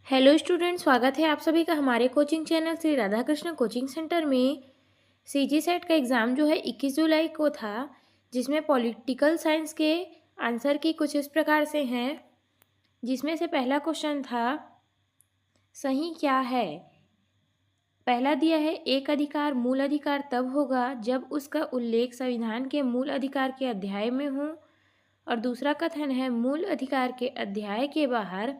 Hello student, स्वागत है आप सभी का हमारे coaching channel Shri Radha Krishna coaching centre में। सीजी सेट का एग्ज़ाम जो है 21 जुलाई को था, जिसमें पॉलिटिकल साइंस के आंसर की कुछ इस प्रकार से हैं। जिसमें से पहला क्वेश्चन था, सही क्या है। पहला दिया है, एक अधिकार मूल अधिकार तब होगा जब उसका उल्लेख संविधान के मूल अधिकार के अध्याय में हो। और दूसरा कथन है, मूल अधिकार के अध्याय के बाहर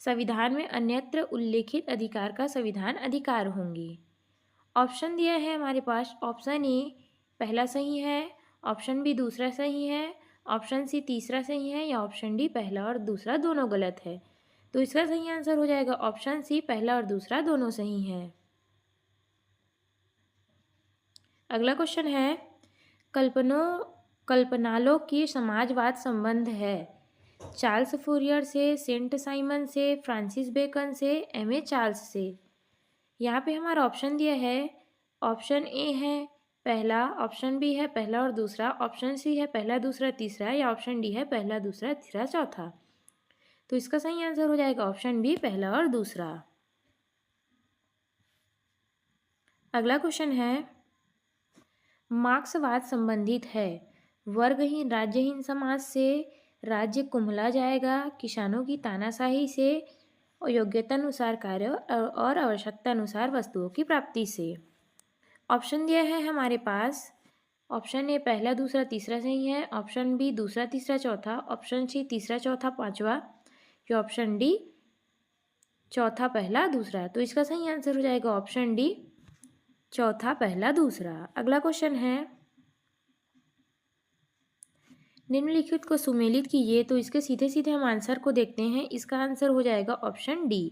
संविधान में अन्यत्र उल्लेखित अधिकार का संविधान अधिकार होंगे। ऑप्शन दिया है हमारे पास, ऑप्शन ए पहला सही है, ऑप्शन बी दूसरा सही है, ऑप्शन सी तीसरा सही है, या ऑप्शन डी पहला और दूसरा दोनों गलत है। तो इसका सही आंसर हो जाएगा ऑप्शन सी, पहला और दूसरा दोनों सही है। अगला क्वेश्चन है, कल्पनालों की समाजवाद संबंध है। चार्ल्स फूरियर से, सेंट साइमन से, फ्रांसिस बेकन से, एम ए चार्ल्स से। यहाँ पे हमारा ऑप्शन दिया है, ऑप्शन ए है पहला, ऑप्शन बी है पहला और दूसरा, ऑप्शन सी है पहला दूसरा तीसरा, या ऑप्शन डी है पहला दूसरा तीसरा चौथा। तो इसका सही आंसर हो जाएगा ऑप्शन बी, पहला और दूसरा। अगला क्वेश्चन है, मार्क्सवाद संबंधित है। वर्गहीन राज्यहीन समाज से राज्य कुम्हला जाएगा, किसानों की तानाशाही से, और योग्यतानुसार कार्य और आवश्यकतानुसार वस्तुओं की प्राप्ति से। ऑप्शन दिया है हमारे पास, ऑप्शन ए पहला दूसरा तीसरा सही है, ऑप्शन बी दूसरा तीसरा चौथा, ऑप्शन सी तीसरा चौथा पांचवा, या ऑप्शन डी चौथा पहला दूसरा। तो इसका सही आंसर हो जाएगा ऑप्शन डी, चौथा पहला दूसरा। अगला क्वेश्चन है, निम्नलिखित को सुमेलित कीजिए। तो इसके सीधे सीधे हम आंसर को देखते हैं। इसका आंसर हो जाएगा ऑप्शन डी,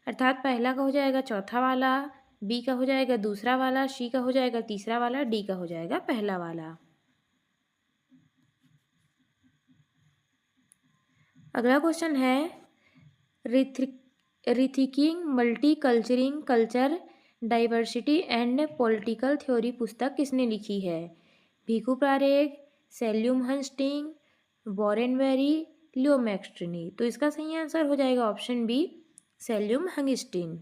अर्थात पहला का हो जाएगा चौथा वाला, बी का हो जाएगा दूसरा वाला, सी का हो जाएगा तीसरा वाला, डी का हो जाएगा पहला वाला। अगला क्वेश्चन है, rethinking multiculturalism culture diversity and political theory पुस्तक किसने लिखी है। भीखू पारेख, सेल्यूम हंस्टिंग, वॉरेन बेरी, लियो मैक्स्ट्रिनी। तो इसका सही आंसर हो जाएगा ऑप्शन बी, सेल्यूम हंस्टिंग।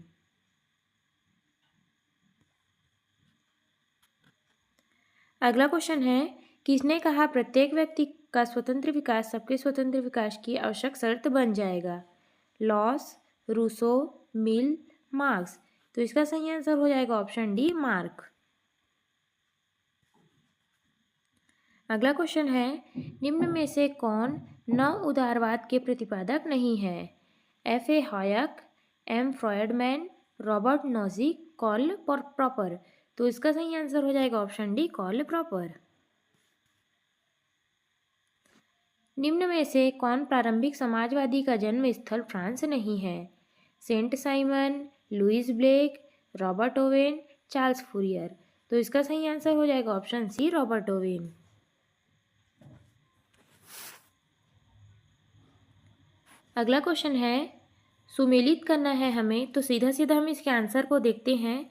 अगला क्वेश्चन है, किसने कहा प्रत्येक व्यक्ति का स्वतंत्र विकास सबके स्वतंत्र विकास की आवश्यक शर्त बन जाएगा। लॉस, रूसो, मिल, मार्क्स। तो इसका सही आंसर हो जाएगा ऑप्शन डी, मार्क। अगला क्वेश्चन है, निम्न में से कौन नव उदारवाद के प्रतिपादक नहीं है। F A Hayek, M Friedman, Robert Nozick, Karl Popper. तो इसका सही आंसर हो जाएगा ऑप्शन डी, कॉल प्रॉपर। निम्न में से कौन प्रारंभिक समाजवादी का जन्म स्थल फ्रांस नहीं है। Saint Simon, Louis Blanc, Robert Owen, Charles Fourier. तो इसका सही आंसर हो जाएगा ऑप्शन सी, रॉबर्ट ओवेन। अगला क्वेश्चन है, सुमेलित करना है हमें, तो सीधा सीधा हम इसके आंसर को देखते हैं।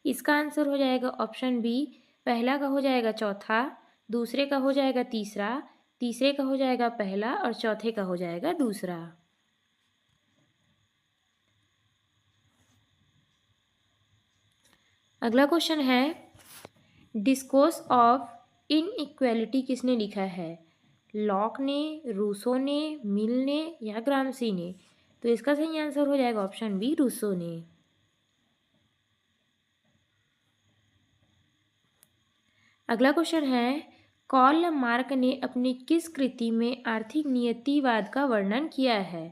इसका आंसर हो जाएगा ऑप्शन बी, पहला का हो जाएगा चौथा, दूसरे का हो जाएगा तीसरा, तीसरे का हो जाएगा पहला, और चौथे का हो जाएगा दूसरा। अगला क्वेश्चन है, डिस्कोर्स ऑफ इनइक्वालिटी किसने लिखा है। लॉक ने, रूसो ने, मिल ने, या ग्रामसी ने। तो इसका सही आंसर हो जाएगा ऑप्शन बी, रूसो ने। अगला क्वेश्चन है, कार्ल मार्क ने अपनी किस कृति में आर्थिक नियतिवाद का वर्णन किया है।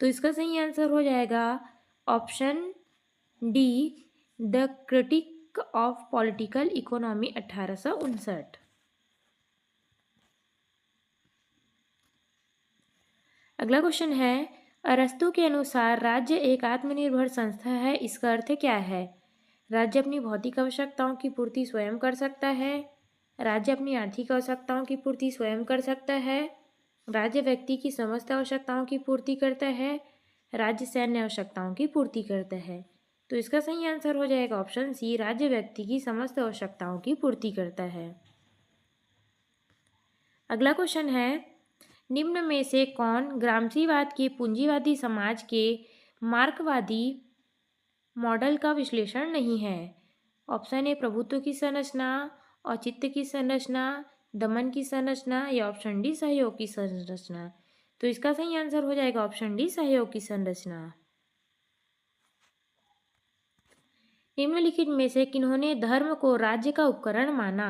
तो इसका सही आंसर हो जाएगा option D, the critic of political economy 1859। अगला क्वेश्चन है, अरस्तु के अनुसार राज्य एक आत्मनिर्भर संस्था है, इसका अर्थ क्या है। राज्य अपनी भौतिक आवश्यकताओं की पूर्ति स्वयं कर सकता है, राज्य अपनी आर्थिक आवश्यकताओं की पूर्ति स्वयं कर सकता है, राज्य व्यक्ति की समस्त आवश्यकताओं की पूर्ति करता है, राज्य सैन्य आवश्यकताओं की पूर्ति करता है। तो इसका सही आंसर हो जाएगा ऑप्शन सी, राज्य व्यक्ति की समस्त आवश्यकताओं की पूर्ति करता है। अगला क्वेश्चन है, निम्न में से कौन ग्रामसीवाद के पूंजीवादी समाज के मार्क्सवादी मॉडल का विश्लेषण नहीं है। ऑप्शन ए प्रभुत्व की संरचना, औचित्य की संरचना, दमन की संरचना या ऑप्शन डी सहयोग की संरचना। तो इसका सही आंसर हो जाएगा ऑप्शन डी सहयोग की संरचना। निम्नलिखित में से किन्होंने धर्म को राज्य का उपकरण माना?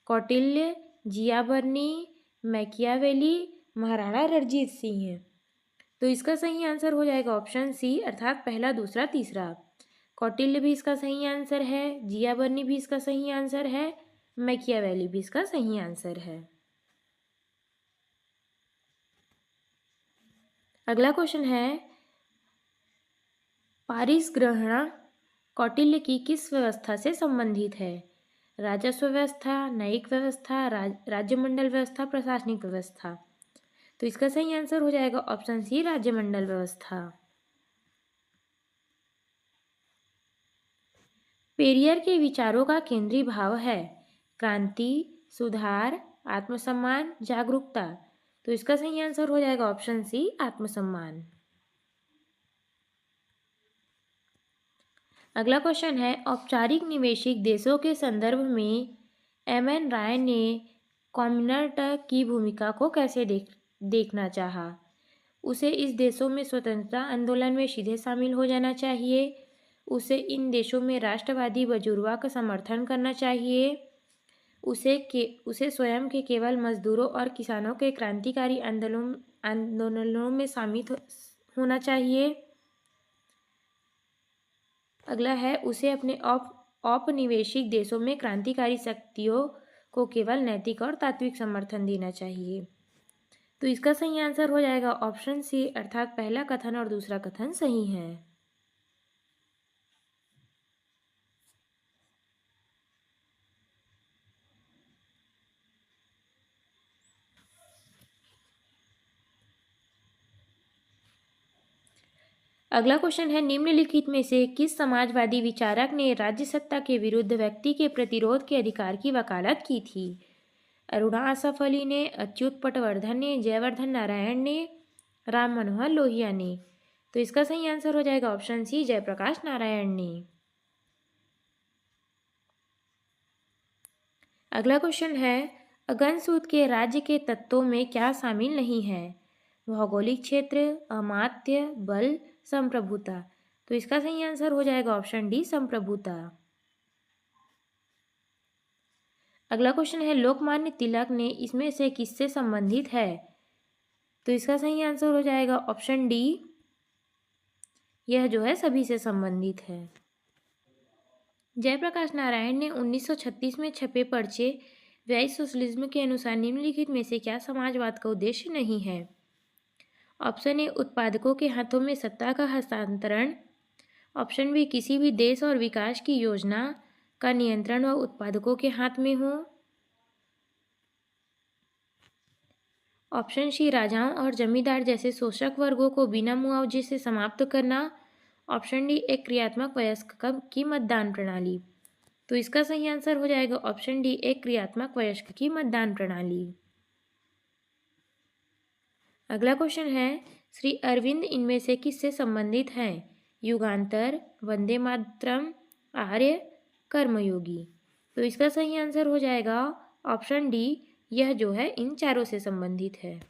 कौटिल्य, जियाबर्नी, मैकियावेली, महाराणा रणजीत सिंह। तो इसका सही आंसर हो जाएगा ऑप्शन सी अर्थात पहला, दूसरा, तीसरा। कौटिल्य भी इसका सही आंसर है, जियाबर्नी भी इसका सही आंसर है, मैकियावेली भी इसका सही आंसर है। अगला क्वेश्चन है, पारिसग्रहण कौटिल्य की किस व्यवस्था से संबंधित है? राजस्व व्यवस्था, न्यायिक व्यवस्था, राज्यमंडल व्यवस्था, प्रशासनिक व्यवस्था। तो इसका सही आंसर हो जाएगा ऑप्शन सी राज्यमंडल व्यवस्था। पेरियर के विचारों का केंद्रीय भाव है क्रांति, सुधार, आत्मसम्मान, जागरूकता। तो इसका सही आंसर हो जाएगा ऑप्शन सी आत्मसम्मान। अगला क्वेश्चन है, औपचारिक निवेशिक देशों के संदर्भ में एम.एन. राय ने कॉम्युनर्ट की भूमिका को कैसे देखना चाहा? उसे इस देशों में स्वतंत्रता आंदोलन में सीधे शामिल हो जाना चाहिए, उसे इन देशों में राष्ट्रवादी बुजुर्गों का समर्थन करना चाहिए, उसे स्वयं के केवल मजदूरों और किसानों के क्रांतिकारी आंदोलनों में शामिल होना चाहिए। अगला है, उसे अपने औपनिवेशिक देशों में क्रांतिकारी शक्तियों को केवल नैतिक और तात्विक समर्थन देना चाहिए। तो इसका सही आंसर हो जाएगा ऑप्शन सी अर्थात पहला कथन और दूसरा कथन सही है। अगला क्वेश्चन है, निम्नलिखित में से किस समाजवादी विचारक ने राज्य सत्ता के विरुद्ध व्यक्ति के प्रतिरोध के अधिकार की वकालत की थी? अरुणा आसफ अली ने, अच्युत पटवर्धन ने, जयवर्धन नारायण ने, राम मनोहर लोहिया ने। तो इसका सही आंसर हो जाएगा ऑप्शन सी जयप्रकाश नारायण ने। अगला क्वेश्चन है, अगनसूत के राज्य के तत्वों में क्या शामिल नहीं है? भौगोलिक क्षेत्र, अमात्य बल, संप्रभुता। तो इसका सही आंसर हो जाएगा ऑप्शन डी संप्रभुता। अगला क्वेश्चन है, लोकमान्य तिलक ने इसमें से किससे संबंधित है? तो इसका सही आंसर हो जाएगा ऑप्शन डी, यह जो है सभी से संबंधित है। जयप्रकाश नारायण ने 1936 में छपे पर्चे व्याय सोशलिज्म के अनुसार निम्नलिखित में से क्या समाजवाद का उद्देश्य नहीं है? ऑप्शन ए उत्पादकों के हाथों में सत्ता का हस्तांतरण, ऑप्शन बी किसी भी देश और विकास की योजना का नियंत्रण व उत्पादकों के हाथ में हो, ऑप्शन सी राजाओं और जमींदार जैसे शोषक वर्गों को बिना मुआवजे से समाप्त करना, ऑप्शन डी एक क्रियात्मक वयस्क की मतदान प्रणाली। तो इसका सही आंसर हो जाएगा ऑप्शन डी एक क्रियात्मक वयस्क की मतदान प्रणाली। अगला क्वेश्चन है, श्री अरविंद इनमें से किससे संबंधित हैं? युगांतर, वंदे मातरम, आर्य, कर्मयोगी। तो इसका सही आंसर हो जाएगा ऑप्शन डी, यह जो है इन चारों से संबंधित है।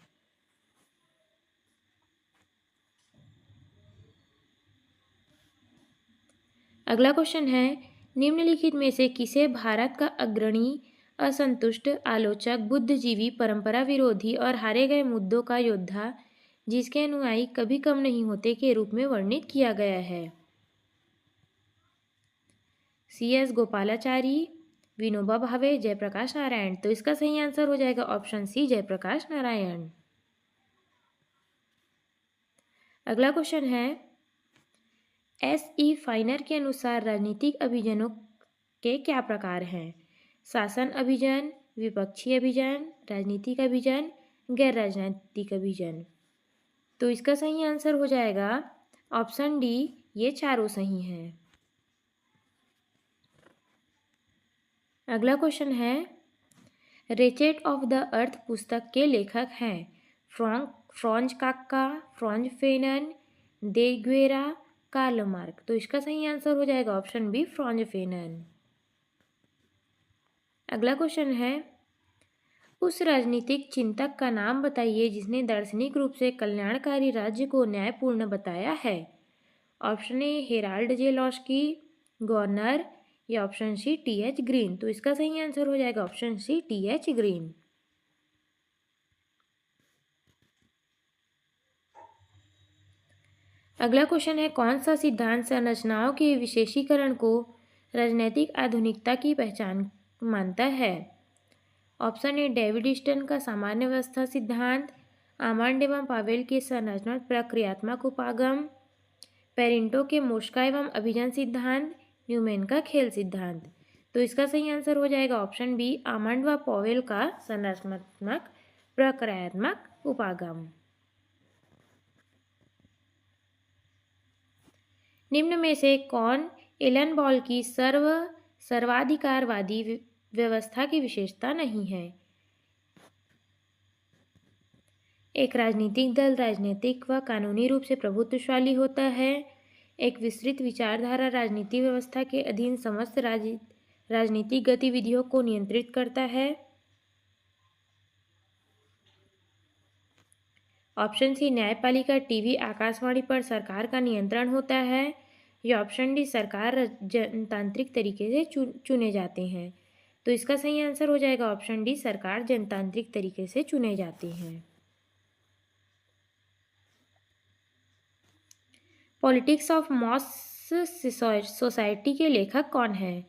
अगला क्वेश्चन है, निम्नलिखित में से किसे भारत का अग्रणी असंतुष्ट आलोचक, बुद्धिजीवी, परंपरा विरोधी और हारे गए मुद्दों का योद्धा जिसके अनुयायी कभी कम नहीं होते के रूप में वर्णित किया गया है? C.S. गोपालाचारी, विनोबा भावे, जयप्रकाश नारायण। तो इसका सही आंसर हो जाएगा ऑप्शन सी जयप्रकाश नारायण। अगला क्वेश्चन है, S.E. फाइनर के अनुसार राजनीतिक अभियानों के क्या प्रकार हैं? शासन अभियान, विपक्षी अभियान, राजनीतिक अभियान, गैर राजनीतिक अभियान। तो इसका सही आंसर हो जाएगा ऑप्शन डी, ये चारों सही हैं। अगला क्वेश्चन है, रेचेट ऑफ द अर्थ पुस्तक के लेखक हैं? फ्रांज काफ्का, फ्रांज फेनन, दे ग्वेरा, कार्ल मार्क। तो इसका सही आंसर हो जाएगा ऑप्शन बी, फ्रांज फेनन। अगला क्वेश्चन है, उस राजनीतिक चिंतक का नाम बताइए जिसने दार्शनिक रूप से कल्याणकारी राज्य को न्यायपूर्ण बताया है। Option A Herald J Laski, governor, या ऑप्शन सी टी.एच. ग्रीन। तो इसका सही आंसर हो जाएगा ऑप्शन सी, टी.एच. ग्रीन। अगला क्वेश्चन है, कौन सा सिद्धांत संरचनाओं के विशेषीकरण को राजनैतिक आधुनिकता की पहचान मानता है। ऑप्शन ए डेविड ईस्टन का सामान्य व्यवस्था सिद्धांत, आमंड एवं पावेल के संरचनात्मक प्रक्रियात्मक उपागम, पेरेंटो के मोस्का एवं अभिजन सिद्धांत, न्यूमैन का खेल सिद्धांत। तो इसका सही आंसर हो जाएगा ऑप्शन बी, आमंड व पावेल का संरचनात्मक प्रक्रियात्मक उपागम। निम्न में से कौन एलन बॉल की सर्वाधिकारवादी व्यवस्था की विशेषता नहीं है। एक राजनीतिक दल राजनीतिक व कानूनी रूप से प्रभुत्वशाली होता है। एक विस्तृत विचारधारा राजनीतिक व्यवस्था के अधीन समस्त राजनीतिक गतिविधियों को नियंत्रित करता है। ऑप्शन सी, न्यायपालिका, टीवी, आकाशवाणी पर सरकार का नियंत्रण होता है। या ऑप्शन डी, सरकार जनतांत्रिक तरीके से चुने जाते हैं। तो इसका सही आंसर हो जाएगा ऑप्शन डी, सरकार जनतांत्रिक तरीके से चुने जाते हैं। पॉलिटिक्स ऑफ मॉस सोसाइटी के लेखक कौन है।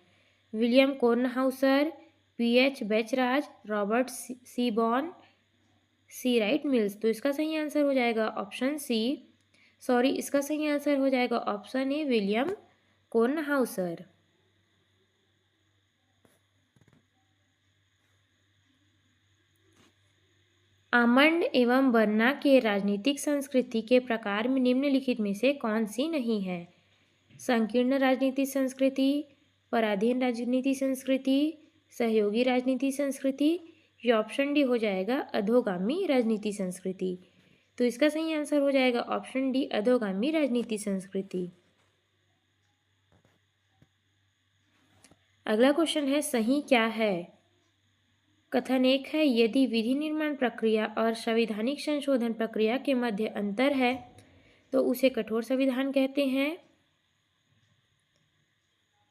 William Kornhauser, P H. Bachrach, Robert Seaborn, C Wright Mills. तो इसका सही आंसर हो जाएगा ऑप्शन सी, इसका सही आंसर हो जाएगा ऑप्शन ए, विलियम कॉर्नहाउसर। आमंड एवं बर्ना के राजनीतिक संस्कृति के प्रकार में निम्नलिखित में से कौन सी नहीं है। संकीर्ण राजनीति संस्कृति, पराधीन राजनीति संस्कृति, सहयोगी राजनीति संस्कृति, या ऑप्शन डी हो जाएगा अधोगामी राजनीति संस्कृति। तो इसका सही आंसर हो जाएगा ऑप्शन डी, अधोगामी राजनीति संस्कृति। अगला क्वेश्चन है, सही क्या है। कथन एक है, यदि विधि निर्माण प्रक्रिया और संवैधानिक संशोधन प्रक्रिया के मध्य अंतर है तो उसे कठोर संविधान कहते हैं।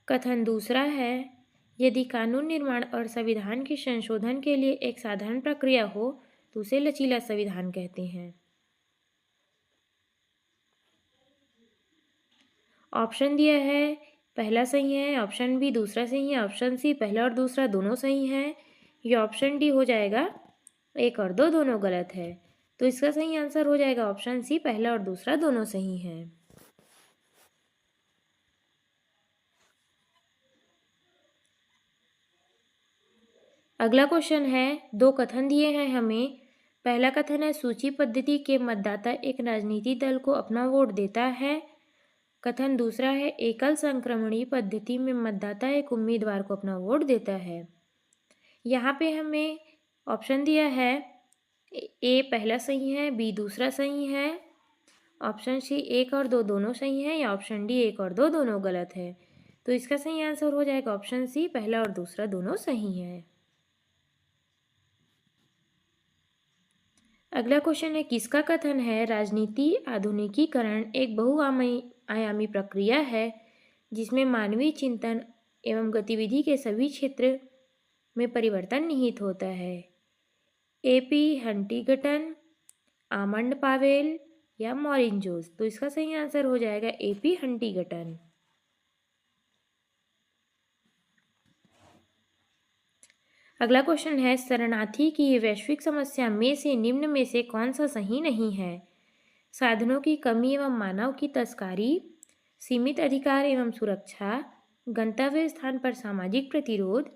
कथन दूसरा है, यदि कानून निर्माण और संविधान के संशोधन के लिए एक साधारण प्रक्रिया हो तो उसे लचीला संविधान कहते हैं। ऑप्शन दिया है, पहला सही है, ऑप्शन बी दूसरा सही है, ऑप्शन सी पहला और दूसरा दोनों सही है, या ऑप्शन डी हो जाएगा एक और दो दोनों गलत है। तो इसका सही आंसर हो जाएगा ऑप्शन सी, पहला और दूसरा दोनों सही है। अगला क्वेश्चन है, दो कथन दिए हैं हमें। पहला कथन है, सूची पद्धति के मतदाता एक राजनीति दल को अपना वोट देता है। कथन दूसरा है, एकल संक्रमणी पद्धति में मतदाता एक उम्मीदवार को अपना वोट देता है। यहाँ पे हमें ऑप्शन दिया है, ए पहला सही है, बी दूसरा सही है, ऑप्शन सी एक और दो दोनों सही है, या ऑप्शन डी एक और दो दोनों गलत है। तो इसका सही आंसर हो जाएगा ऑप्शन सी, पहला और दूसरा दोनों सही है। अगला क्वेश्चन है, किसका कथन है, राजनीति आधुनिकीकरण एक बहुआयामी प्रक्रिया है जिसमें मानवीय चिंतन एवं गतिविधि के सभी क्षेत्र में परिवर्तन निहित होता है। ए.पी. हंटिंगटन, आमंड पावेल, या मॉरिन जोस। तो इसका सही आंसर हो जाएगा ए.पी. हंटिंगटन। अगला क्वेश्चन है, शरणार्थी की वैश्विक समस्या में से निम्न में से कौन सा सही नहीं है। साधनों की कमी एवं मानव की तस्करी, सीमित अधिकार एवं सुरक्षा, गंतव्य स्थान पर सामाजिक प्रतिरोध,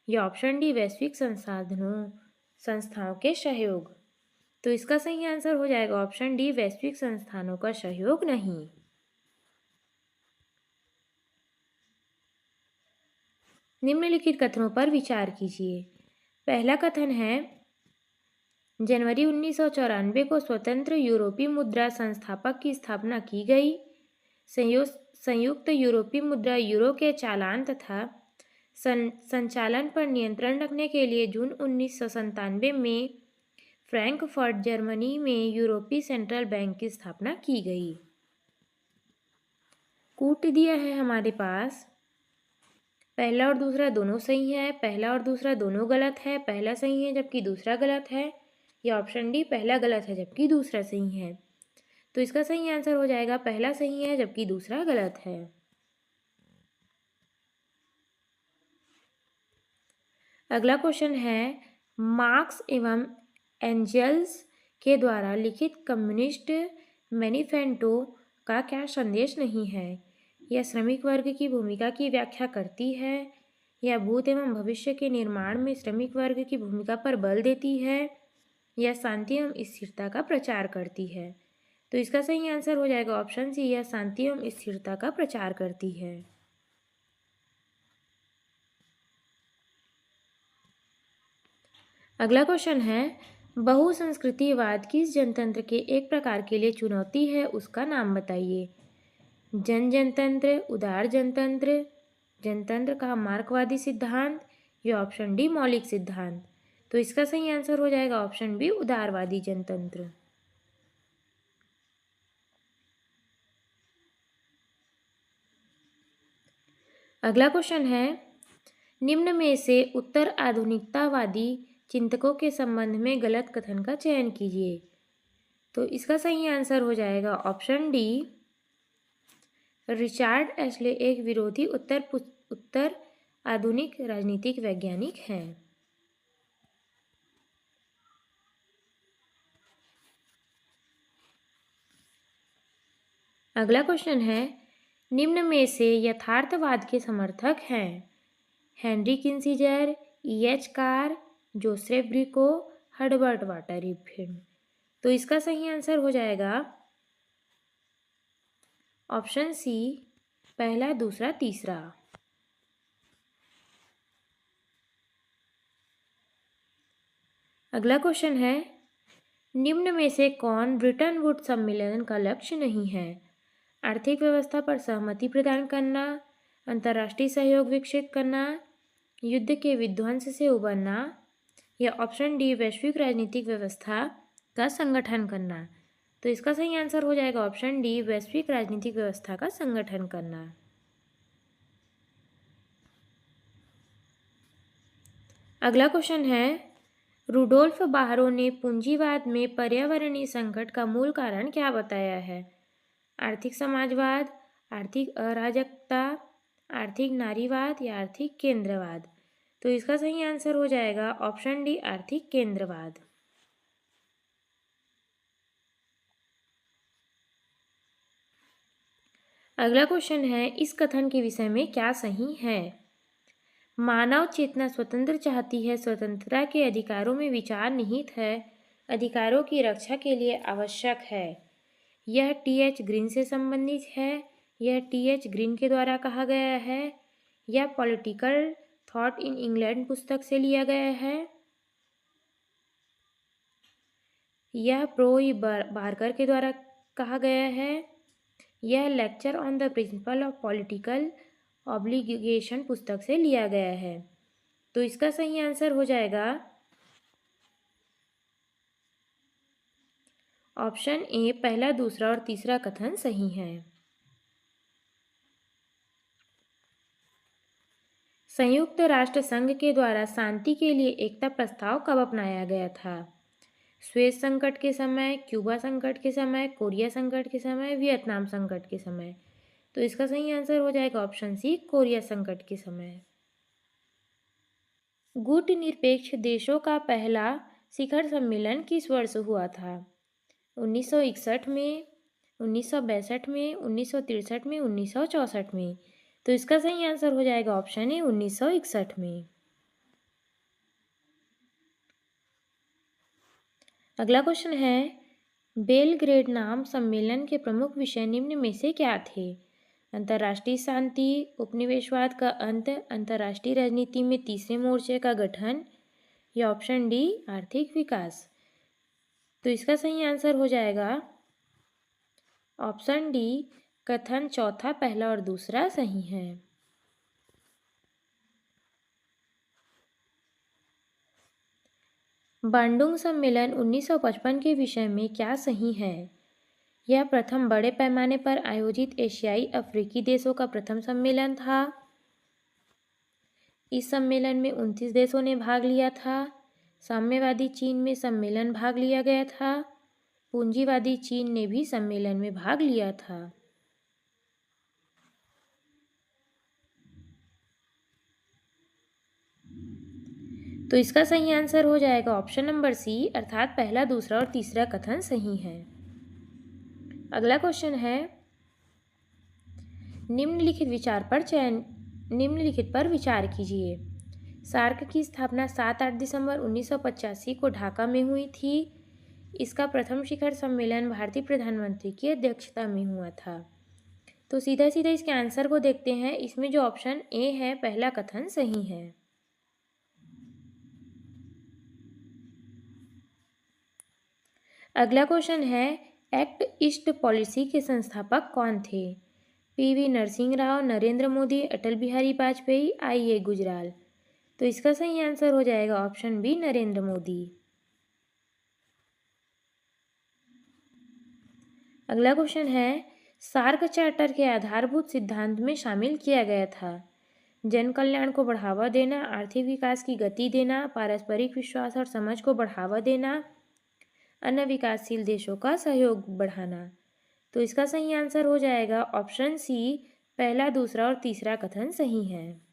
या ऑप्शन डी वैश्विक संस्थाओं के सहयोग। तो इसका सही आंसर हो जाएगा ऑप्शन डी, वैश्विक संस्थानों का सहयोग नहीं। निम्नलिखित कथनों पर विचार कीजिए। पहला कथन है, जनवरी 1994 को स्वतंत्र यूरोपीय मुद्रा संस्थापक की स्थापना की गई। संयुक्त यूरोपीय मुद्रा यूरो के चालान तथा संचालन पर नियंत्रण रखने के लिए जून 1997 में फ्रैंकफर्ट जर्मनी में यूरोपीय सेंट्रल बैंक की स्थापना की गई। कूट दिया है हमारे पास, पहला और दूसरा दोनों सही है, पहला और दूसरा दोनों गलत है, पहला सही है जबकि दूसरा गलत है, या ऑप्शन डी पहला गलत है जबकि दूसरा सही है। तो इसका सही आंसर हो जाएगा पहला सही है जबकि दूसरा गलत है। अगला क्वेश्चन है, मार्क्स एवं एंजल्स के द्वारा लिखित कम्युनिस्ट मैनिफेस्टो का क्या संदेश नहीं है? यह श्रमिक वर्ग की भूमिका की व्याख्या करती है, या भूत एवं भविष्य के निर्माण में श्रमिक वर्ग की भूमिका पर बल देती है, या शांति एवं स्थिरता का प्रचार करती है? तो इसका सही आंसर हो जाएगा ऑप्शन सी, यह शांति एवं स्थिरता का प्रचार करती है। अगला क्वेश्चन है, बहुसंस्कृतिवाद किस जनतंत्र के एक प्रकार के लिए चुनौती है, उसका नाम बताइए। जनतंत्र, उदार जनतंत्र, जनतंत्र का मार्क्सवादी सिद्धांत, या ऑप्शन डी मौलिक सिद्धांत? तो इसका सही आंसर हो जाएगा ऑप्शन बी उदारवादी जनतंत्र। अगला क्वेश्चन है, निम्न में से उत्तर आधुनिकतावादी चिंतकों के संबंध में गलत कथन का चयन कीजिए। तो इसका सही आंसर हो जाएगा ऑप्शन डी, रिचार्ड एशले एक विरोधी उत्तर आधुनिक राजनीतिक वैज्ञानिक हैं। अगला क्वेश्चन है, निम्न में से यथार्थवाद के समर्थक हैं Henry Kissinger, E.H. Carr, Joseph ब्रिको, हर्बर्ट वाटरफील्ड? तो इसका सही आंसर हो जाएगा ऑप्शन सी, पहला, दूसरा, तीसरा। अगला क्वेश्चन है, निम्न में से कौन ब्रिटन वुड्स सम्मेलन का लक्ष्य नहीं है? आर्थिक व्यवस्था पर सहमति प्रदान करना, अंतर्राष्ट्रीय सहयोग विकसित करना, युद्ध के विध्वंस से उबरना, या ऑप्शन डी वैश्विक राजनीतिक व्यवस्था का संगठन करना? तो इसका सही आंसर हो जाएगा ऑप्शन डी वैश्विक राजनीतिक व्यवस्था का संगठन करना। अगला क्वेश्चन है, रुडोल्फ बारो ने पूंजीवाद में पर्यावरणीय संकट का मूल कारण क्या बताया है? आर्थिक समाजवाद, आर्थिक अराजकता, आर्थिक नारीवाद, या आर्थिक केंद्रवाद? तो इसका सही आंसर हो जाएगा ऑप्शन डी आर्थिक केंद्रवाद। अगला क्वेश्चन है, इस कथन के विषय में क्या सही है? मानव चेतना स्वतंत्र चाहती है, स्वतंत्रता के अधिकारों में विचार निहित है, अधिकारों की रक्षा के लिए आवश्यक है। यह T.H. ग्रीन से संबंधित है, यह T.H. ग्रीन के द्वारा कहा गया है, या पॉलिटिकल थॉट इन इंग्लैंड पुस्तक से लिया गया है, यह बार्कर के द्वारा कहा गया है, यह lecture on the principle of political obligation पुस्तक से लिया गया है? तो इसका सही आंसर हो जाएगा ऑप्शन ए, पहला, दूसरा और तीसरा कथन सही है। संयुक्त राष्ट्र संघ के द्वारा शांति के लिए एकता प्रस्ताव कब अपनाया गया था? स्वेज संकट के समय, क्यूबा संकट के समय, कोरिया संकट के समय, वियतनाम संकट के समय? तो इसका सही आंसर हो जाएगा ऑप्शन सी, कोरिया संकट के समय। गुटनिरपेक्ष देशों का पहला शिखर सम्मेलन किस वर्ष हुआ था? 1961 में, 1962 में, 1963 में, 1964 में? तो इसका सही आंसर हो जाएगा ऑप्शन ए, 1961 में। अगला क्वेश्चन है, बेलग्रेड नाम सम्मेलन के प्रमुख विषय निम्न में से क्या थे? अंतर्राष्ट्रीय शांति, उपनिवेशवाद का अंत, अंतर्राष्ट्रीय राजनीति में तीसरे मोर्चे का गठन, या ऑप्शन डी आर्थिक विकास? तो इसका सही आंसर हो जाएगा ऑप्शन डी, कथन चौथा, पहला और दूसरा सही है। बांडुंग सम्मेलन 1955 के विषय में क्या सही है? यह प्रथम बड़े पैमाने पर आयोजित एशियाई अफ्रीकी देशों का प्रथम सम्मेलन था। इस सम्मेलन में 29 देशों ने भाग लिया था। साम्यवादी चीन में सम्मेलन भाग लिया गया था। पूंजीवादी चीन ने भी सम्मेलन में भाग लिया था। तो इसका सही आंसर हो जाएगा ऑप्शन नंबर सी, अर्थात पहला, दूसरा और तीसरा कथन सही है। अगला क्वेश्चन है, निम्नलिखित पर विचार कीजिए। सार्क की स्थापना 7-8 दिसंबर 1985 को ढाका में हुई थी। इसका प्रथम शिखर सम्मेलन भारतीय प्रधानमंत्री की अध्यक्षता में हुआ था। तो सीधा सीधा इसके आंसर को देखते हैं। इसमें जो ऑप्शन ए है, पहला कथन सही है। अगला क्वेश्चन है, एक्ट ईस्ट पॉलिसी के संस्थापक कौन थे? PV Narasimha Rao, Narendra Modi, Atal Bihari Vajpayee, IA. गुजराल। तो इसका सही आंसर हो जाएगा ऑप्शन बी, नरेंद्र मोदी। अगला क्वेश्चन है, सार्क चार्टर के आधारभूत सिद्धांत में शामिल किया गया था जन कल्याण को बढ़ावा देना, आर्थिक विकास की गति देना, पारस्परिक विश्वास और समझ को बढ़ावा देना, अन्य विकासशील देशों का सहयोग बढ़ाना। तो इसका सही आंसर हो जाएगा ऑप्शन सी, पहला, दूसरा और तीसरा कथन सही है।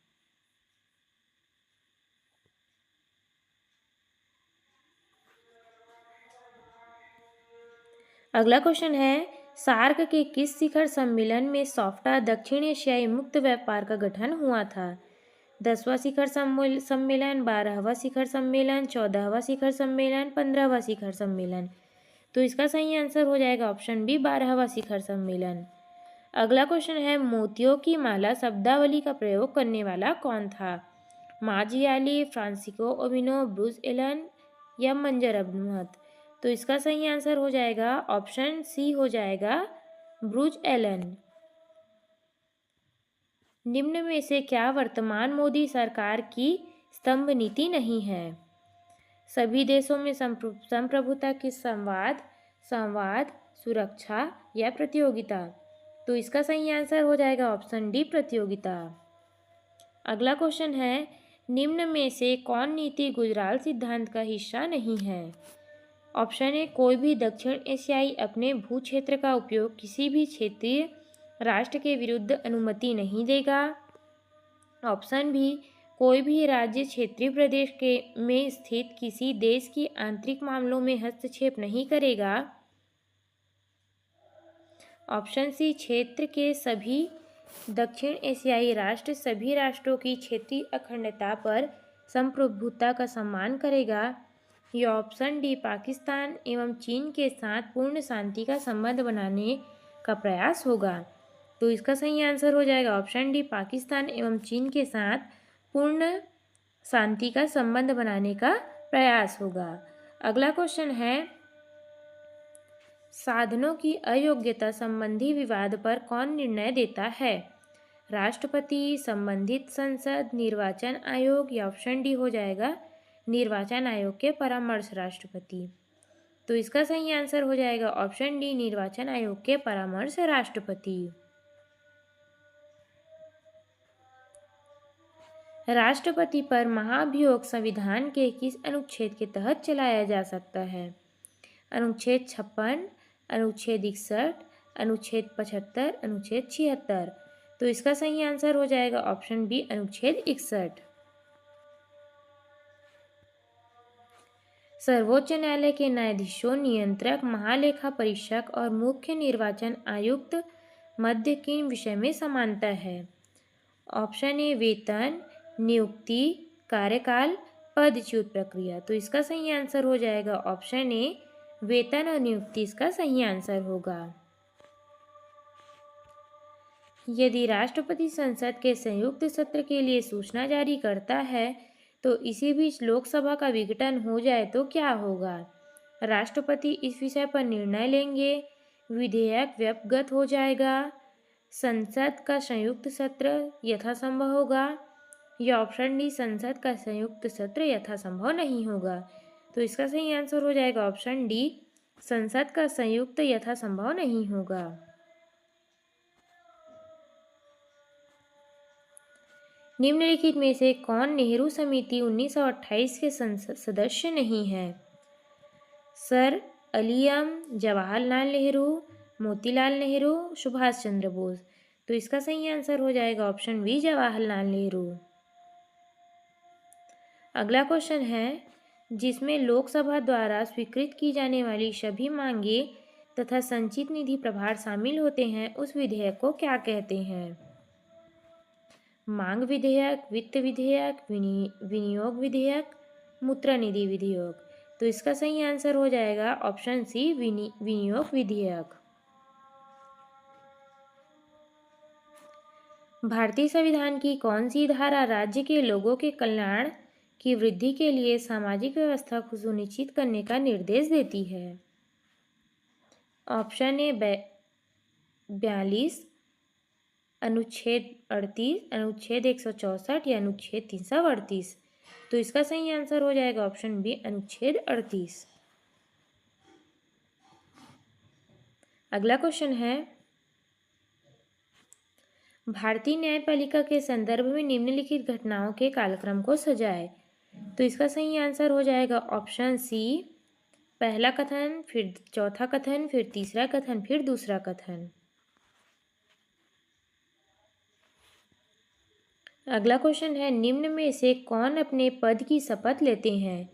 अगला क्वेश्चन है, सार्क के किस शिखर सम्मेलन में सॉफ्टा दक्षिण एशियाई मुक्त व्यापार का गठन हुआ था? 10वां शिखर सम्मेलन, 12वां शिखर सम्मेलन, 14वां शिखर सम्मेलन, 15वां शिखर सम्मेलन। तो इसका सही आंसर हो जाएगा ऑप्शन बी, 12वां शिखर सम्मेलन। अगला क्वेश्चन है, मोतियों की माला शब्दावली का प्रयोग करने वाला कौन था? मार्जियाली, फ्रांसिस्को ओबिनो, ब्रूस एलन या मंजर अब्दुल। तो इसका सही आंसर हो जाएगा ऑप्शन सी, हो जाएगा ब्रूस एलन। निम्न में से क्या वर्तमान मोदी सरकार की स्तंभ नीति नहीं है? सभी देशों में संप्रभुता की संवाद, सुरक्षा या प्रतियोगिता। तो इसका सही आंसर हो जाएगा ऑप्शन डी, प्रतियोगिता। अगला क्वेश्चन है, निम्न में से कौन नीति गुजराल सिद्धांत का हिस्सा नहीं है? ऑप्शन ए, कोई भी दक्षिण एशियाई अपने भू क्षेत्र का उपयोग किसी भी क्षेत्रीय राष्ट्र के विरुद्ध अनुमति नहीं देगा। ऑप्शन बी, कोई भी राज्य क्षेत्रीय प्रदेश में स्थित किसी देश की आंतरिक मामलों में हस्तक्षेप नहीं करेगा। ऑप्शन सी, क्षेत्र के सभी दक्षिण एशियाई राष्ट्र सभी राष्ट्रों की क्षेत्रीय अखंडता पर संप्रभुता का सम्मान करेगा। या ऑप्शन डी, पाकिस्तान एवं चीन के साथ पूर्ण शांति का संबंध बनाने का प्रयास होगा। तो इसका सही आंसर हो जाएगा ऑप्शन डी, पाकिस्तान एवं चीन के साथ पूर्ण शांति का संबंध बनाने का प्रयास होगा। अगला क्वेश्चन है, साधनों की अयोग्यता संबंधी विवाद पर कौन निर्णय देता है? राष्ट्रपति, संबंधित संसद, निर्वाचन आयोग या ऑप्शन डी हो जाएगा निर्वाचन आयोग के परामर्श राष्ट्रपति। तो इसका सही आंसर हो जाएगा ऑप्शन डी, निर्वाचन आयोग के परामर्श राष्ट्रपति। राष्ट्रपति पर महाभियोग संविधान के किस अनुच्छेद के तहत चलाया जा सकता है? अनुच्छेद 56, अनुच्छेद 61, अनुच्छेद 75, अनुच्छेद 76। तो इसका सही आंसर हो जाएगा ऑप्शन बी, अनुच्छेद 61। सर्वोच्च न्यायालय के न्यायाधीशों, नियंत्रक, महालेखा परीक्षक और मुख्य निर्वाचन आयुक्त मध्य किन विषय में समानता है? ऑप्शन ए, वेतन, नियुक्ति, कार्यकाल, पदच्युत प्रक्रिया। तो इसका सही आंसर हो जाएगा ऑप्शन ए, वेतन और नियुक्ति इसका सही आंसर होगा। यदि राष्ट्रपति संसद के संयुक्त सत्र के लिए सूचना जारी करता है तो इसी बीच लोकसभा का विघटन हो जाए तो क्या होगा? राष्ट्रपति इस विषय पर निर्णय लेंगे, विधेयक व्यपगत हो जाएगा, संसद का संयुक्त सत्र यथासंभव होगा, या ऑप्शन डी संसद का संयुक्त सत्र यथासंभव नहीं होगा। तो इसका सही आंसर हो जाएगा ऑप्शन डी, संसद का संयुक्त यथासंभव नहीं होगा। निम्नलिखित में से कौन नेहरू समिति 1928 के संसद सदस्य नहीं है? सर अली जवाहरलाल नेहरू, मोतीलाल नेहरू, सुभाष चंद्र बोस। तो इसका सही आंसर हो जाएगा ऑप्शन बी, जवाहरलाल नेहरू। अगला क्वेश्चन है, जिसमें लोकसभा द्वारा स्वीकृत की जाने वाली सभी मांगे तथा संचित निधि प्रभार शामिल होते हैं, उस विधेयक को क्या कहते हैं? मांग विधेयक, वित्त विधेयक, विनियोग विधेयक, मुद्रा निधि विधेयक। तो इसका सही आंसर हो जाएगा ऑप्शन सी, विनियोग विधेयक। भारतीय संविधान की कौन सी धारा राज्य के लोगों के कल्याण की वृद्धि के लिए सामाजिक व्यवस्था को सुनिश्चित करने का निर्देश देती है? ऑप्शन ए 42, अनुच्छेद 38, अनुच्छेद 164 या अनुच्छेद 338। तो इसका सही आंसर हो जाएगा ऑप्शन बी, अनुच्छेद 38। अगला क्वेश्चन है, भारतीय न्यायपालिका के संदर्भ में निम्नलिखित घटनाओं के कालक्रम को सजाए। तो इसका सही आंसर हो जाएगा ऑप्शन सी, पहला कथन, फिर चौथा कथन, फिर तीसरा कथन, फिर दूसरा कथन। अगला क्वेश्चन है, निम्न में से कौन अपने पद की शपथ लेते हैं?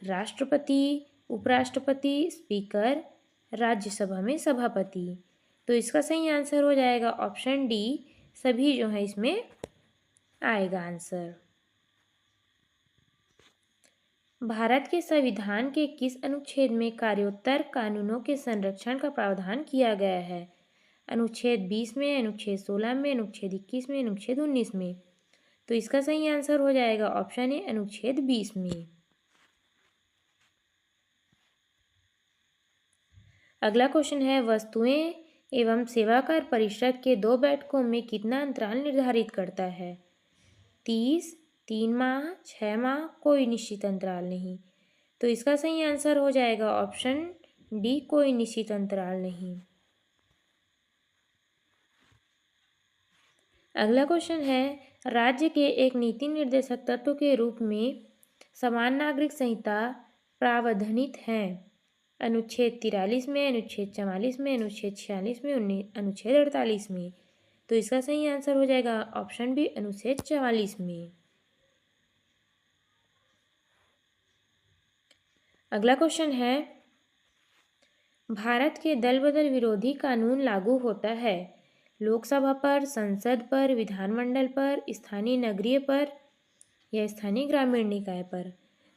राष्ट्रपति, उपराष्ट्रपति, स्पीकर, राज्यसभा में सभापति। तो इसका सही आंसर हो जाएगा ऑप्शन डी, सभी जो है इसमें आएगा आंसर। भारत के संविधान के किस अनुच्छेद में कार्योत्तर कानूनों के संरक्षण का प्रावधान किया गया है? अनुच्छेद 20 में, अनुच्छेद 16 में, अनुच्छेद 21 में, अनुच्छेद 19 में। तो इसका सही आंसर हो जाएगा ऑप्शन ए, अनुच्छेद 20 में। अगला क्वेश्चन है, वस्तुएं एवं सेवा कर परिषद के 2 बैठकों में कितना अंतराल निर्धारित करता है? 30, 3 माह, 6 माह, कोई निश्चित अंतराल नहीं। तो इसका सही आंसर हो जाएगा ऑप्शन डी, कोई निश्चित अंतराल नहीं। अगला क्वेश्चन है, राज्य के एक नीति निर्देशक तत्व के रूप में समान नागरिक संहिता प्रावधानित है। अनुच्छेद 43 में, अनुच्छेद 44 में, अनुच्छेद 46 में, अनुच्छेद 48 में। तो इसका सही आंसर हो जाएगा ऑप्शन बी, अनुच्छेद 44 में। अगला क्वेश्चन है, भारत के दल बदल विरोधी कानून लागू होता है लोकसभा पर, संसद पर, विधानमंडल पर, स्थानीय नगरीय पर या स्थानीय ग्रामीण निकाय पर।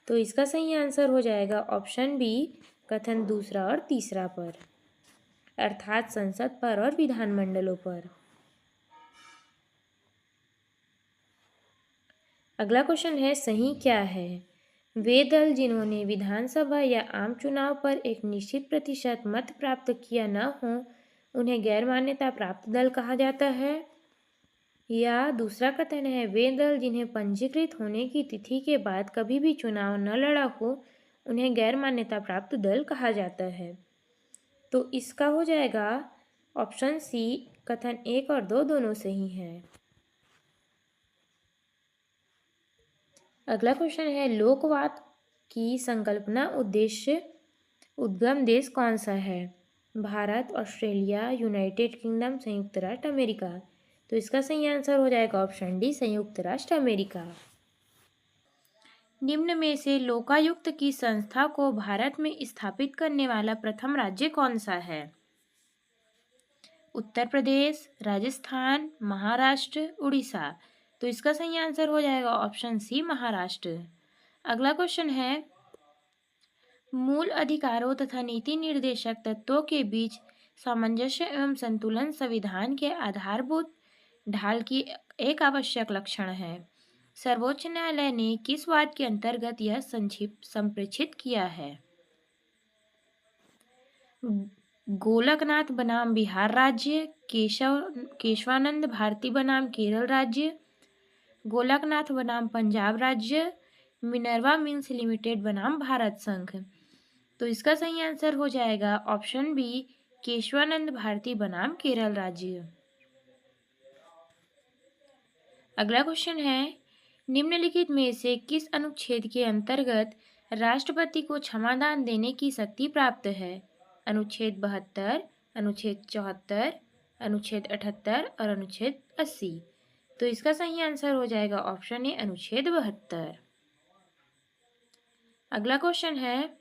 तो इसका सही आंसर हो जाएगा ऑप्शन बी, कथन दूसरा और तीसरा पर, अर्थात संसद पर और विधानमंडलों पर। अगला क्वेश्चन है, सही क्या है? वे दल जिन्होंने विधानसभा या आम चुनाव पर एक निश्चित प्रतिशत मत प्राप्त किया न हो, उन्हें गैर मान्यता प्राप्त दल कहा जाता है। या दूसरा कथन है, वे दल जिन्हें पंजीकृत होने की तिथि के बाद कभी भी चुनाव न लड़ा हो, उन्हें गैर मान्यता प्राप्त दल कहा जाता है। तो इसका हो जाएगा ऑप्शन सी, कथन 1 और 2 दोनों सही हैं। अगला क्वेश्चन है, लोकवाद की संकल्पना उद्देश्य उद्गम देश कौन सा है? भारत, ऑस्ट्रेलिया, यूनाइटेड किंगडम, संयुक्त राष्ट्र अमेरिका। तो इसका सही आंसर हो जाएगा ऑप्शन डी, संयुक्त राष्ट्र अमेरिका। निम्न में से लोकायुक्त की संस्था को भारत में स्थापित करने वाला प्रथम राज्य कौन सा है? उत्तर प्रदेश, राजस्थान, महाराष्ट्र, उड़ीसा। तो इसका सही आंसर हो जाएगा ऑप्शन सी, महाराष्ट्र। अगला क्वेश्चन है, मूल अधिकारों तथा नीति निर्देशक तत्वों के बीच सामंजस्य एवं संतुलन संविधान के आधारभूत ढाल की एक आवश्यक लक्षण है। सर्वोच्च न्यायालय ने किस वाद के अंतर्गत यह संप्रेषित किया है? गोलकनाथ बनाम बिहार राज्य, केशवानंद भारती बनाम केरल राज्य, गोलकनाथ बनाम पंजाब राज्य, मिनर्वा मिल्स लिमिटेड बनाम भारत संघ। तो इसका सही आंसर हो जाएगा ऑप्शन बी, केशवानंद भारती बनाम केरल राज्य। अगला क्वेश्चन है, निम्नलिखित में से किस अनुच्छेद के अंतर्गत राष्ट्रपति को क्षमादान देने की शक्ति प्राप्त है? अनुच्छेद 72, अनुच्छेद 74, अनुच्छेद 78 और अनुच्छेद 80। तो इसका सही आंसर हो जाएगा ऑप्शन ए, अनुच्छेद 72। अगला क्वेश्चन है,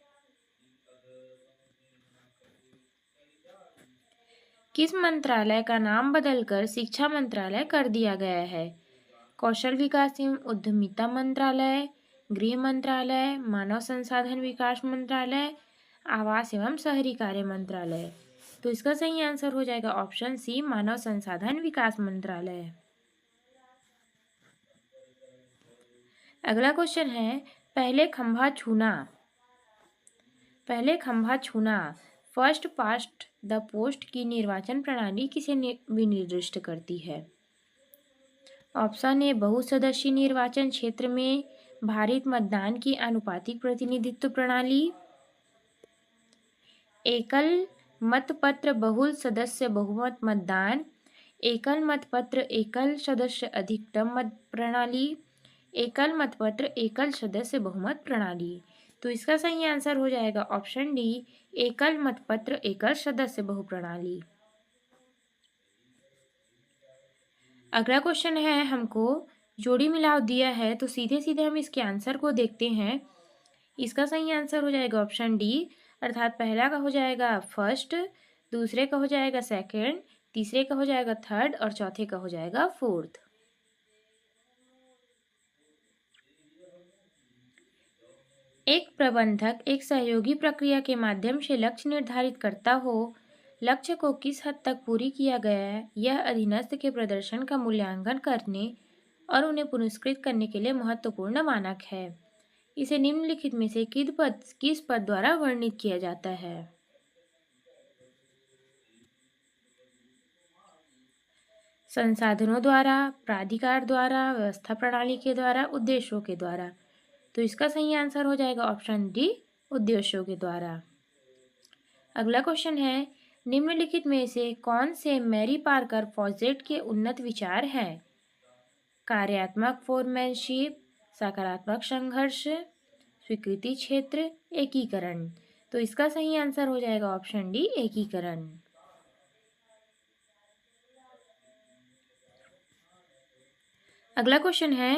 किस मंत्रालय का नाम बदलकर शिक्षा मंत्रालय कर दिया गया है? कौशल विकास एवं उद्यमिता मंत्रालय, गृह मंत्रालय, मानव संसाधन विकास मंत्रालय, आवास एवं शहरी कार्य मंत्रालय। तो इसका सही आंसर हो जाएगा ऑप्शन सी, मानव संसाधन विकास मंत्रालय। अगला क्वेश्चन है, पहले खंभा छूना फर्स्ट पास्ट द पोस्ट की निर्वाचन प्रणाली किसे विनिर्दिष्ट करती है? ऑप्शन ए, बहुसदस्यीय निर्वाचन क्षेत्र में भारित मतदान की आनुपातिक प्रतिनिधित्व प्रणाली, एकल मतपत्र बहुल सदस्य बहुमत मतदान, एकल मतपत्र एकल सदस्य अधिकतम मत प्रणाली, एकल मतपत्र एकल सदस्य बहुमत प्रणाली। तो इसका सही आंसर हो जाएगा ऑप्शन डी, एकल मतपत्र एकल सदस्य बहु प्रणाली। अगला क्वेश्चन है, हमको जोड़ी मिलाव दिया है, तो सीधे सीधे हम इसके आंसर को देखते हैं। इसका सही आंसर हो जाएगा ऑप्शन डी, अर्थात पहला का हो जाएगा फर्स्ट, दूसरे का हो जाएगा सेकंड, तीसरे का हो जाएगा थर्ड और चौथे का हो जाएगा फोर्थ। एक प्रबंधक एक सहयोगी प्रक्रिया के माध्यम से लक्ष्य निर्धारित करता हो। लक्ष्य को किस हद तक पूरी किया गया है, यह अधीनस्थ के प्रदर्शन का मूल्यांकन करने और उन्हें पुरस्कृत करने के लिए महत्वपूर्ण मानक है। इसे निम्नलिखित में से किस पद द्वारा वर्णित किया जाता है? संसाधनों द्वारा, प्राधिकार द्वारा, व्यवस्था प्रणाली के द्वारा, उद्देश्यों के द्वारा। तो इसका सही आंसर हो जाएगा ऑप्शन डी, उद्देश्यों के द्वारा। अगला क्वेश्चन है, निम्नलिखित में से कौन से मैरी पार्कर फॉजेट के उन्नत विचार हैं? कार्यात्मक फोरमैनशिप, सकारात्मक संघर्ष, स्वीकृति क्षेत्र, एकीकरण। तो इसका सही आंसर हो जाएगा ऑप्शन डी, एकीकरण। अगला क्वेश्चन है,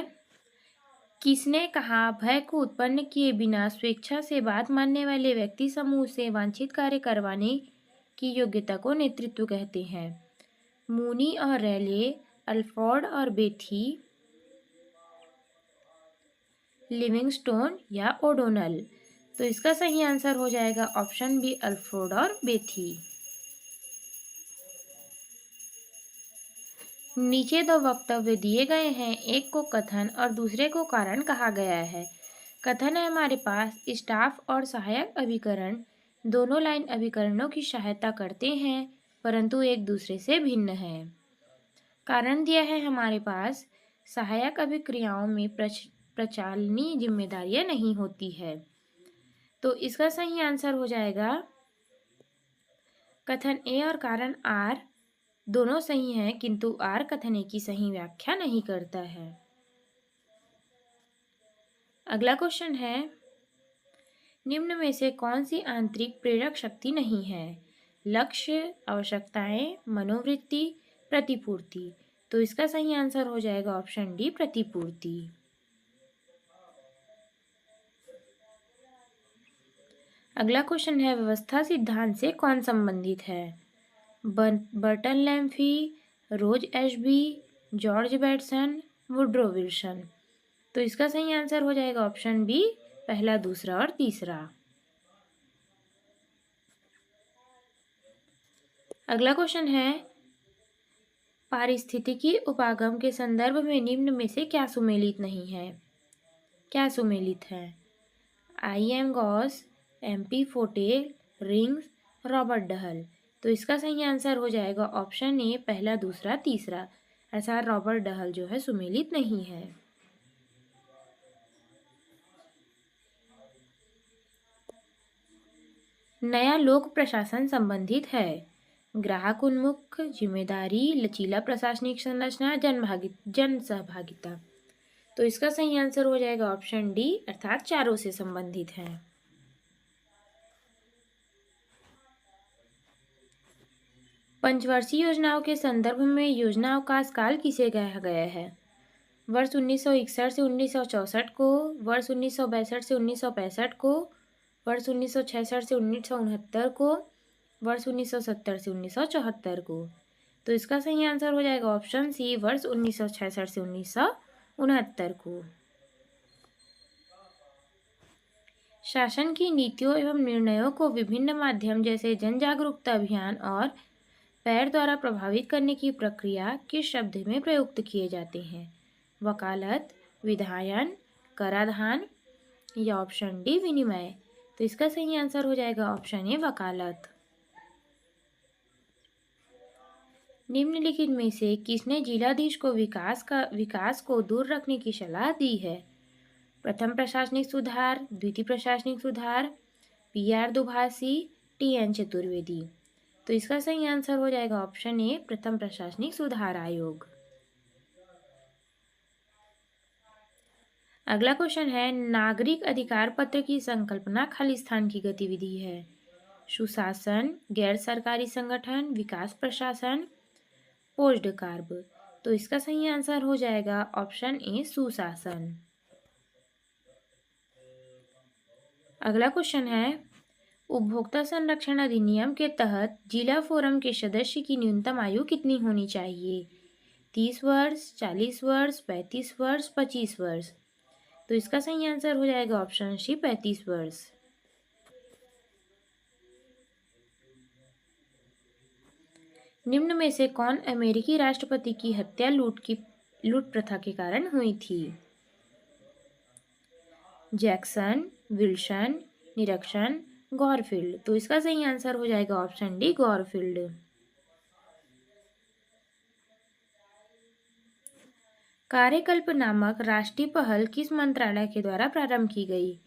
किसने कहा भय को उत्पन्न किए बिना स्वेच्छा से बात मानने वाले व्यक्ति समूह से वांछित कार्य करवाने की योग्यता को नेतृत्व कहते हैं? मूनी और रैले, अल्फ्रेड और बेथी, लिविंगस्टोन या ओडोनल। तो इसका सही आंसर हो जाएगा ऑप्शन बी, अल्फ्रेड और बेथी। नीचे दो वक्तव्य दिए गए हैं, एक को कथन और दूसरे को कारण कहा गया है। कथन है हमारे पास, स्टाफ और सहायक अभिकरण दोनों लाइन अभिकरणों की सहायता करते हैं परंतु एक दूसरे से भिन्न हैं। कारण दिया है हमारे पास, सहायक अभिक्रियाओं में प्रचालनीय जिम्मेदारियां नहीं होती है। तो इसका सही आंसर हो जाएगा कथन ए और कारण आर दोनों सही हैं, किंतु आर कथन ए की सही व्याख्या नहीं करता है। अगला क्वेश्चन है, निम्न में से कौन सी आंतरिक प्रेरक शक्ति नहीं है? लक्ष्य, आवश्यकताएं, मनोवृत्ति, प्रतिपूर्ति। तो इसका सही आंसर हो जाएगा ऑप्शन डी, प्रतिपूर्ति। अगला क्वेश्चन है, व्यवस्था सिद्धांत से कौन संबंधित है? बर्टन लैम्फी, Ross Ashby, George Bateson, Woodrow Wilson. तो इसका सही आंसर हो जाएगा ऑप्शन बी, पहला, दूसरा और तीसरा। अगला क्वेश्चन है, पारिस्थितिकी उपागम के संदर्भ में निम्न में से क्या सुमेलित नहीं है? क्या सुमेलित है? आई एम गॉस, एमपी फोटेल, रिंग्स, रॉबर्ट डहल। तो इसका सही आंसर हो जाएगा ऑप्शन ए पहला, दूसरा, तीसरा। ऐसा रॉबर्ट डहल जो है सुमेलित नहीं है। नया लोक प्रशासन संबंधित है ग्राहक उन्मुख, जिम्मेदारी, लचीला प्रशासनिक संरचना, जन सहभागिता। तो इसका सही आंसर हो जाएगा ऑप्शन डी अर्थात चारों से संबंधित है। पंचवर्षीय योजनाओं के संदर्भ में योजना अवकाश काल किसे कहा गया है? वर्ष 1961 से 1964 को, वर्ष 1962 से 1965 को, वर्ष 1966 से 1969 को, वर्ष 1970 से 1974 को। तो इसका सही आंसर हो जाएगा ऑप्शन सी वर्ष 1966 से 1969 को। शासन की नीतियों एवं निर्णयों को विभिन्न माध्यम जैसे जन जागरूकता अभियान और पैर द्वारा प्रभावित करने की प्रक्रिया किस शब्द में प्रयुक्त किए जाते हैं? वकालत, विधायन, कराधान या ऑप्शन डी विनिमय। तो इसका सही आंसर हो जाएगा ऑप्शन ए वकालत। निम्नलिखित में से किसने जिलाधीश को विकास को दूर रखने की सलाह दी है? प्रथम प्रशासनिक सुधार, द्वितीय प्रशासनिक सुधार, PR दुभाषी, TN चतुर्वेदी। तो इसका सही आंसर हो जाएगा ऑप्शन ए प्रथम प्रशासनिक सुधार आयोग। अगला क्वेश्चन है नागरिक अधिकार पत्र की संकल्पना खालिस्तान की गतिविधि है। सुशासन, गैर सरकारी संगठन, विकास प्रशासन, पोस्ट कार्ब। तो इसका सही आंसर हो जाएगा ऑप्शन ए सुशासन। अगला क्वेश्चन है उपभोक्ता संरक्षण अधिनियम के तहत जिला फोरम के सदस्य की न्यूनतम आयु कितनी होनी चाहिए? 30 वर्ष, 40 वर्ष, 35 वर्ष, 25 वर्ष। तो इसका सही आंसर हो जाएगा ऑप्शन सी 35 वर्ष। निम्न में से कौन अमेरिकी राष्ट्रपति की हत्या लूट प्रथा के कारण हुई थी? जैक्सन, विल्सन, निरीक्षण, गॉरफील्ड। तो इसका सही आंसर हो जाएगा ऑप्शन डी गॉरफील्ड। कार्यकल्प नामक राष्ट्रीय पहल किस मंत्रालय के द्वारा प्रारंभ की गई?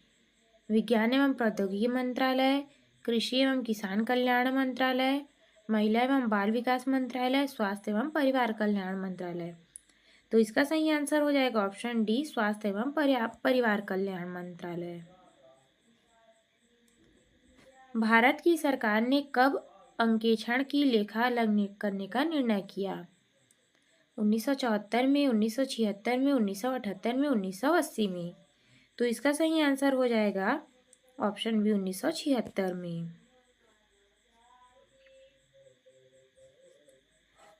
विज्ञान एवं प्रौद्योगिकी मंत्रालय, कृषि एवं किसान कल्याण मंत्रालय, महिला एवं बाल विकास मंत्रालय, स्वास्थ्य एवं परिवार कल्याण मंत्रालय। तो इसका सही आंसर हो जाएगा ऑप्शन डी स्वास्थ्य एवं परिवार कल्याण मंत्रालय। भारत की सरकार ने कब अंकेक्षण की लेखा अलग करने का निर्णय किया? 1974 में, 1976 में, 1978 में, 1980 में। तो इसका सही आंसर हो जाएगा ऑप्शन बी 1976 में।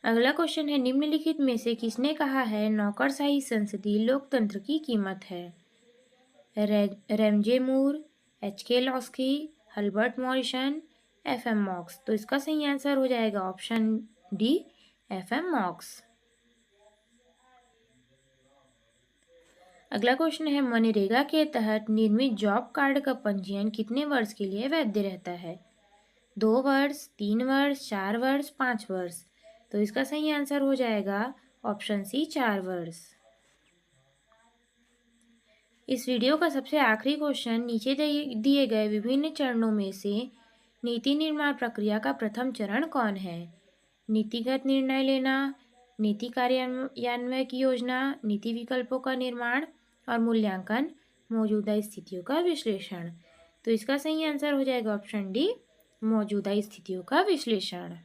अगला क्वेश्चन है निम्नलिखित में से किसने कहा है नौकरशाही संसदीय लोकतंत्र की कीमत है? रेमजे मूर, HK Laski, Herbert Morrison, FM मॉक्स। तो इसका सही आंसर हो जाएगा ऑप्शन डी FM मॉक्स। अगला क्वेश्चन है मनरेगा के तहत निर्मित जॉब कार्ड का पंजीयन कितने वर्ष के लिए वैध रहता है? 2 वर्ष, 3 वर्ष, 4 वर्ष, 5 वर्ष। तो इसका सही आंसर हो जाएगा ऑप्शन सी 4 वर्ष। इस वीडियो का सबसे आखिरी क्वेश्चन नीचे दिए गए विभिन्न चरणों में से नीति निर्माण प्रक्रिया का प्रथम चरण कौन है? नीतिगत निर्णय लेना, नीति कार्यान्वयन की योजना, नीति विकल्पों का निर्माण और मूल्यांकन, मौजूदा स्थितियों का विश्लेषण। तो इसका सही आंसर हो जाएगा ऑप्शन डी मौजूदा स्थितियों का विश्लेषण।